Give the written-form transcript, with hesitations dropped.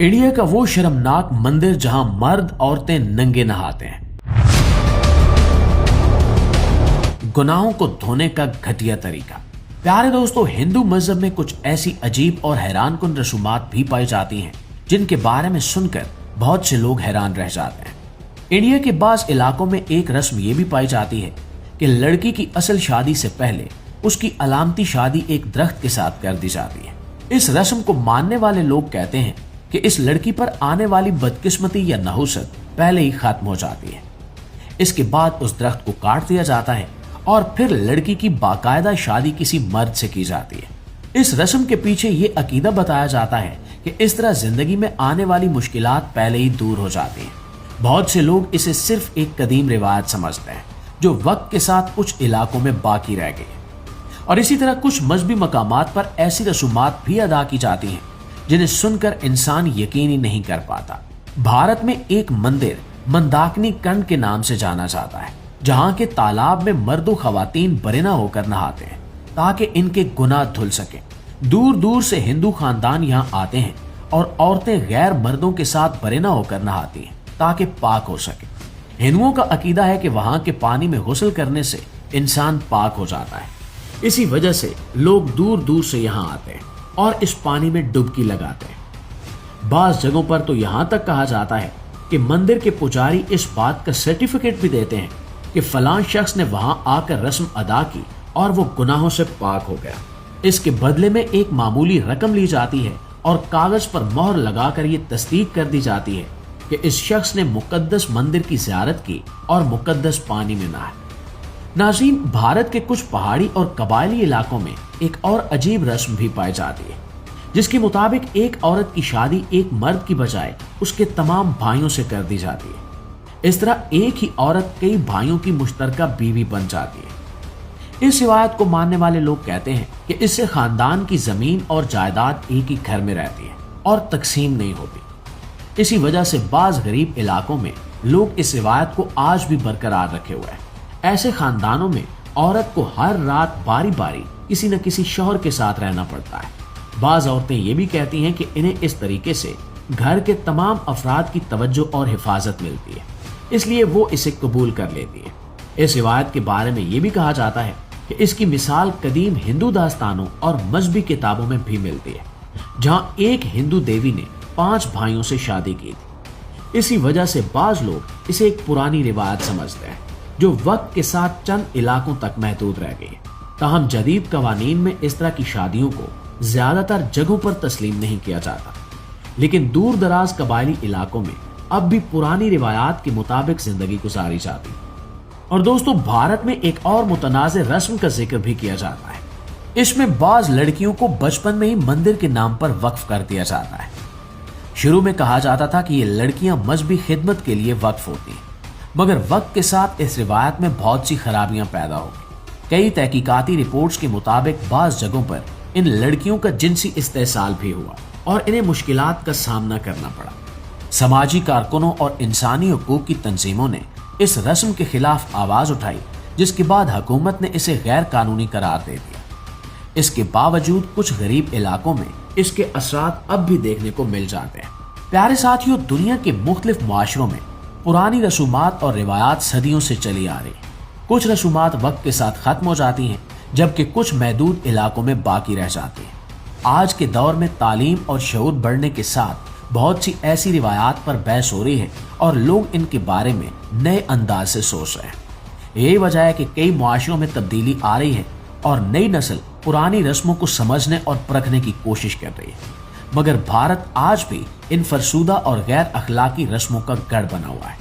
India का वो शर्मनाक मंदिर जहां मर्द औरतें नंगे नहाते हैं, गुनाहों को धोने का घटिया तरीका। प्यारे दोस्तों, हिंदू मजहब में कुछ ऐसी अजीब और हैरानकुन रसूमात भी पाई जाती हैं जिनके बारे में सुनकर बहुत से लोग हैरान रह जाते हैं। इंडिया के बास इलाकों में एक रस्म ये भी पाई जाती है कि लड़की की असल शादी से पहले उसकी अलामती शादी एक दरख्त के साथ कर दी जाती है। इस रस्म को मानने वाले लोग कहते हैं कि इस लड़की पर आने वाली बदकिस्मती या नहुसत पहले ही खत्म हो जाती है। इसके बाद उस दरख्त को काट दिया जाता है और फिर लड़की की बाकायदा शादी किसी मर्द से की जाती है। इस रस्म के पीछे ये अकीदा बताया जाता है कि इस तरह जिंदगी में आने वाली मुश्किलात पहले ही दूर हो जाती हैं। बहुत से लोग इसे सिर्फ एक कदीम रिवायत समझते हैं जो वक्त के साथ कुछ इलाकों में बाकी रह गई है। और इसी तरह कुछ मजहबी मकामात पर ऐसी रसूमात भी अदा की जाती हैं जिन्हें सुनकर इंसान यकीन ही नहीं कर पाता। भारत में एक मंदिर मंदाकिनी कंड के नाम से जाना जाता है, जहां के तालाब में मर्दो खवातीन बरेना होकर नहाते हैं ताकि इनके गुनाह धुल सके। दूर दूर से हिंदू खानदान यहाँ आते हैं और औरतें गैर मर्दों के साथ बरेना होकर नहाती हैं ताकि पाक हो सके। हिंदुओं का अकीदा है कि वहां के पानी में गुस्ल करने से इंसान पाक हो जाता है। इसी वजह से लोग दूर दूर से यहाँ आते हैं और इस पानी में डुबकी लगाते हैं। बास जगहों पर तो यहाँ तक कहा जाता है कि मंदिर के पुजारी इस बात का सर्टिफिकेट भी देते हैं कि फलां शख्स ने वहां आकर रस्म अदा की और वो गुनाहों से पाक हो गया। इसके बदले में एक मामूली रकम ली जाती है और कागज पर मोहर लगाकर ये तस्दीक कर दी जाती है कि इस शख्स ने मुकद्दस मंदिर की ज़ियारत की और मुकद्दस पानी में नहाया। नाज़रीन, भारत के कुछ पहाड़ी और कबायली इलाकों में एक और अजीब रस्म भी पाई जाती है, जिसके मुताबिक एक औरत की शादी एक मर्द की बजाय उसके तमाम भाइयों से कर दी जाती है। इस तरह एक ही औरत कई भाइयों की मुश्तरका बीवी बन जाती है। इस रिवायत को मानने वाले लोग कहते हैं कि इससे खानदान की जमीन और जायदाद एक ही घर में रहती है और तकसीम नहीं होती। इसी वजह से बाज गरीब इलाकों में लोग इस रिवायत को आज भी बरकरार रखे हुए हैं। ऐसे खानदानों में औरत को हर रात बारी बारी किसी न किसी शौहर के साथ रहना पड़ता है। बाज औरतें ये भी कहती हैं कि इन्हें इस तरीके से घर के तमाम अफराद की तवज्जो और हिफाजत मिलती है, इसलिए वो इसे कबूल कर लेती है। इस रिवायत के बारे में ये भी कहा जाता है कि इसकी मिसाल कदीम हिंदू दास्तानों और मजहबी किताबों में भी मिलती है, जहां एक हिंदू देवी ने 5 भाइयों से शादी की थी। इसी वजह से बाज लोग इसे एक पुरानी रिवायत समझते हैं जो वक्त के साथ चंद इलाकों तक महदूद रह गई। ताहम जदीद कवानीन में इस तरह की शादियों को ज्यादातर जगहों पर तस्लीम नहीं किया जाता, लेकिन दूर दराज कबायली इलाकों में अब भी पुरानी रिवायात के मुताबिक जिंदगी गुजारी जाती। और दोस्तों, भारत में एक और मुतनाज़ रस्म का जिक्र भी किया जाता है। इसमें बाज लड़कियों को बचपन में ही मंदिर के नाम पर वक्फ कर दिया जाता है। शुरू में कहा जाता था कि ये लड़कियां मजहबी खिदमत के लिए वक्फ होती हैं, मगर वक्त के साथ इस रिवायत में बहुत सी खराबियां पैदा हो गई। कई तहकीकाती रिपोर्ट्स के मुताबिक बाज़ जगहों पर इन लड़कियों का जिनसी इस्तेसाल भी हुआ और इन्हें मुश्किलात का सामना करना पड़ा। समाजी कारकुनों और इंसानी हुकूक की तंजीमों ने इस रस्म के खिलाफ आवाज उठाई, जिसके बाद हुकूमत ने इसे गैर कानूनी करार दे दिया। इसके बावजूद कुछ गरीब इलाकों में इसके असरात अब भी देखने को मिल जाते हैं। प्यारे साथियों, दुनिया के मुख्तलिफ मुआशरों में पुरानी रसूमात और रिवायात सदियों से चली आ रही। कुछ रसूमात वक्त के साथ खत्म हो जाती हैं, जबकि कुछ महदूद इलाकों में बाकी रह जाती हैं। आज के दौर में तालीम और शऊर बढ़ने के साथ बहुत सी ऐसी रिवायात पर बहस हो रही है और लोग इनके बारे में नए अंदाज से सोच रहे हैं। यही वजह है कि कई मुआशरों में तब्दीली आ रही है और नई नस्ल पुरानी रस्मों को समझने और परखने की कोशिश कर रही है, मगर भारत आज भी इन फरसूदा और गैर अखलाकी रस्मों का गढ़ बना हुआ है।